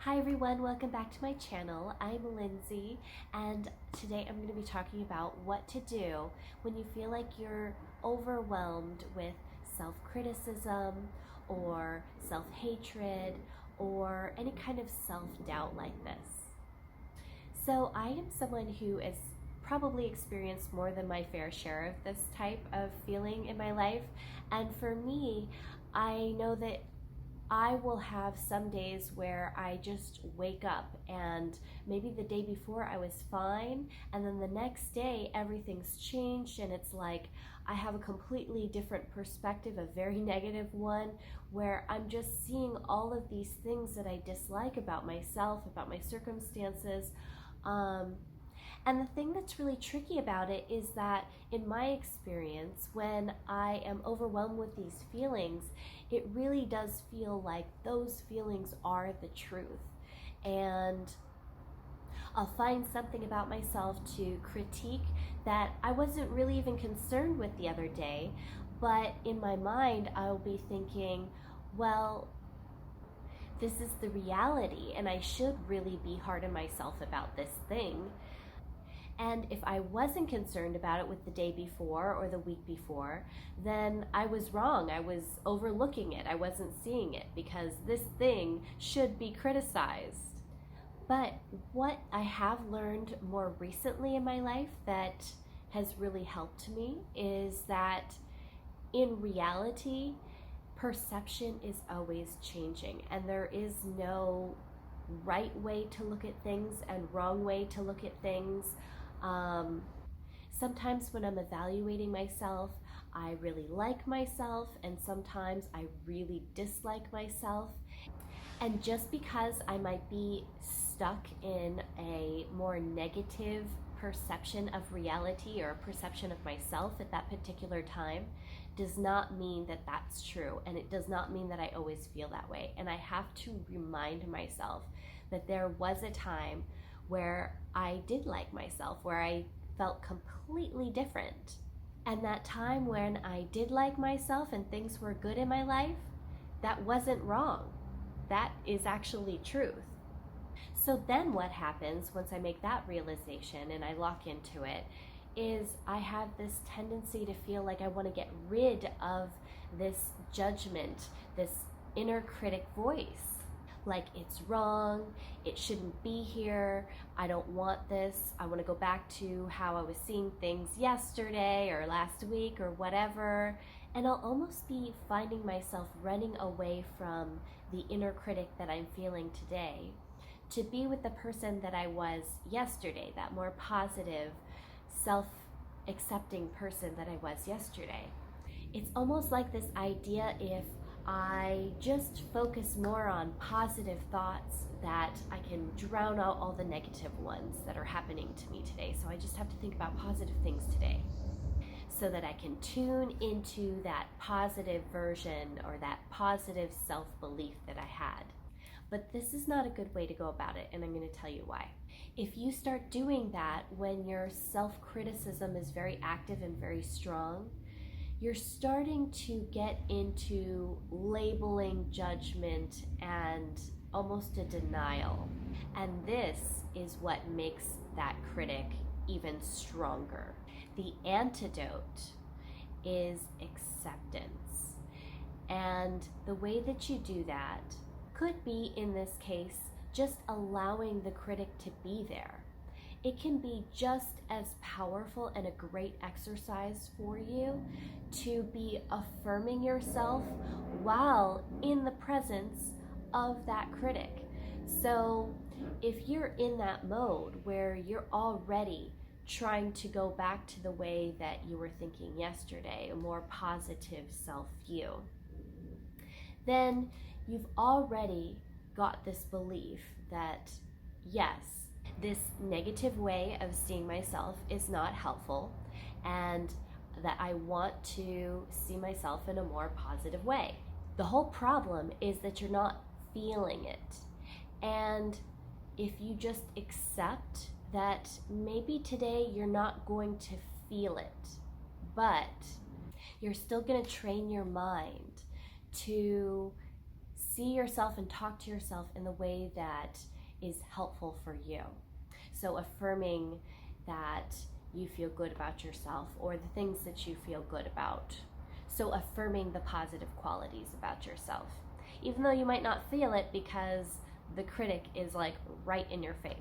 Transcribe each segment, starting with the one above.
Hi everyone, welcome back to my channel. I'm Lindsay, and today I'm going to be talking about what to do when you feel like you're overwhelmed with self-criticism or self-hatred or any kind of self-doubt like this. So I am someone who has probably experienced more than my fair share of this type of feeling in my life, and for me, I know that I will have some days where I just wake up and maybe the day before I was fine, and then the next day everything's changed and it's like I have a completely different perspective, a very negative one, where I'm just seeing all of these things that I dislike about myself, about my circumstances. Um, and the thing that's really tricky about it is that, in my experience, when I am overwhelmed with these feelings, it really does feel like those feelings are the truth. And I'll find something about myself to critique that I wasn't really even concerned with the other day, but in my mind, I'll be thinking, well, this is the reality, and I should really be hard on myself about this thing. And if I wasn't concerned about it with the day before or the week before, then I was wrong. I was overlooking it. I wasn't seeing it because this thing should be criticized. But what I have learned more recently in my life that has really helped me is that in reality, perception is always changing, and there is no right way to look at things and wrong way to look at things. Um, Sometimes when I'm evaluating myself, I really like myself, and sometimes I really dislike myself. And just because I might be stuck in a more negative perception of reality or perception of myself at that particular time does not mean that that's true. And it does not mean that I always feel that way. And I have to remind myself that there was a time where I did like myself, where I felt completely different. And that time when I did like myself and things were good in my life, that wasn't wrong. That is actually truth. So then what happens once I make that realization and I lock into it is I have this tendency to feel like I want to get rid of this judgment, this inner critic voice. Like it's wrong, it shouldn't be here, I don't want this, I want to go back to how I was seeing things yesterday or last week or whatever. And I'll almost be finding myself running away from the inner critic that I'm feeling today to be with the person that I was yesterday, that more positive, self accepting person that I was yesterday. It's almost like this idea, if I just focus more on positive thoughts, that I can drown out all the negative ones that are happening to me today. So I just have to think about positive things today so that I can tune into that positive version or that positive self-belief that I had. But this is not a good way to go about it, and I'm going to tell you why. If you start doing that when your self-criticism is very active and very strong, you're starting to get into labeling, judgment, and almost a denial. And this is what makes that critic even stronger. The antidote is acceptance. And the way that you do that could be, in this case, just allowing the critic to be there. It can be just as powerful and a great exercise for you to be affirming yourself while in the presence of that critic. So if you're in that mode where you're already trying to go back to the way that you were thinking yesterday, a more positive self-view, then you've already got this belief that, yes, this negative way of seeing myself is not helpful, and that I want to see myself in a more positive way. The whole problem is that you're not feeling it. And if you just accept that maybe today you're not going to feel it, but you're still going to train your mind to see yourself and talk to yourself in the way that is helpful for you. So affirming that you feel good about yourself or the things that you feel good about. So affirming the positive qualities about yourself, even though you might not feel it because the critic is like right in your face.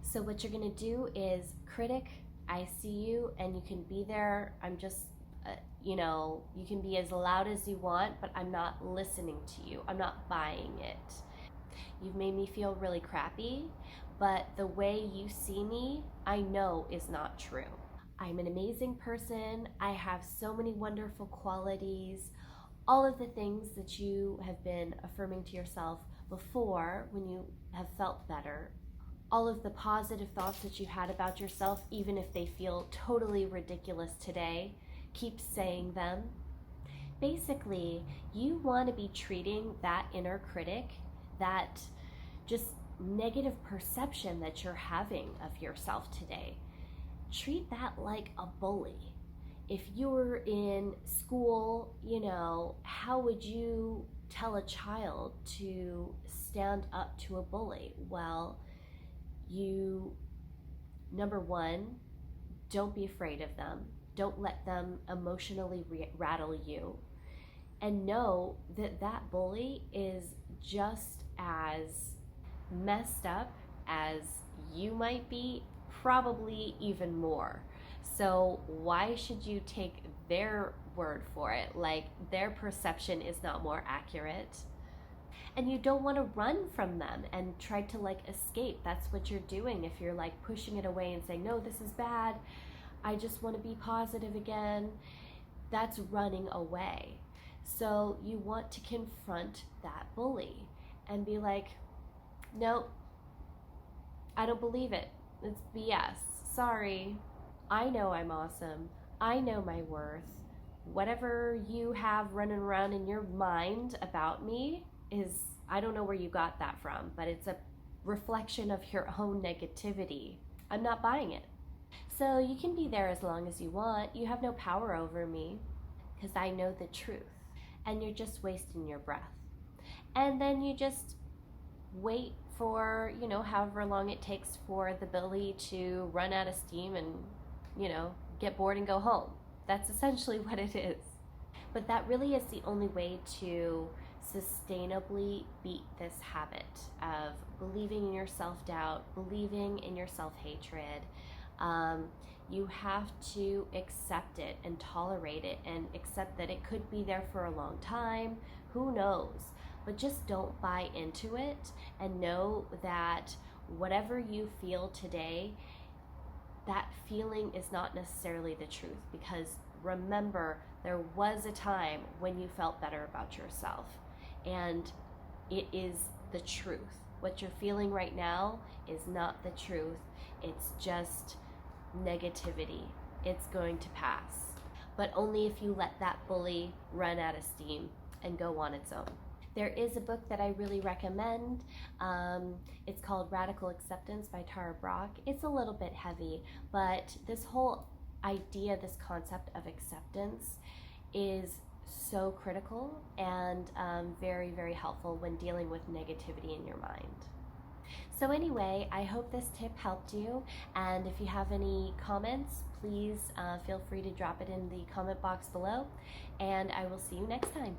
So what you're gonna do is, critic, I see you and you can be there. I'm just, you can be as loud as you want, but I'm not listening to you. I'm not buying it. You've made me feel really crappy, but the way you see me, I know is not true. I'm an amazing person. I have so many wonderful qualities. All of the things that you have been affirming to yourself before when you have felt better, all of the positive thoughts that you had about yourself, even if they feel totally ridiculous today, keep saying them. Basically, you want to be treating that inner critic, that just negative perception that you're having of yourself today, treat that like a bully. If you were in school, how would you tell a child to stand up to a bully? Well, number one, don't be afraid of them. Don't let them emotionally rattle you. And know that that bully is just as messed up as you might be, probably even more. So why should you take their word for it? Like, their perception is not more accurate. And you don't want to run from them and try to escape. That's what you're doing if you're pushing it away and saying, no, this is bad, I just want to be positive again. That's running away. So you want to confront that bully and be like, no, I don't believe it. It's BS. Sorry. I know I'm awesome. I know my worth. Whatever you have running around in your mind about me is, I don't know where you got that from, but it's a reflection of your own negativity. I'm not buying it. So you can be there as long as you want. You have no power over me because I know the truth. And you're just wasting your breath. And then you just wait for, however long it takes for the bully to run out of steam and, get bored and go home. That's essentially what it is. But that really is the only way to sustainably beat this habit of believing in your self-doubt, believing in your self-hatred. You have to accept it and tolerate it and accept that it could be there for a long time. Who knows? But just don't buy into it, and know that whatever you feel today, that feeling is not necessarily the truth. Because remember, there was a time when you felt better about yourself, and it is the truth. What you're feeling right now is not the truth. It's just negativity. It's going to pass, but only if you let that bully run out of steam and go on its own. There is a book that I really recommend. It's called Radical Acceptance by Tara Brach. It's a little bit heavy, but this whole idea, this concept of acceptance is so critical and very, very helpful when dealing with negativity in your mind. So anyway, I hope this tip helped you, and if you have any comments, please feel free to drop it in the comment box below, and I will see you next time.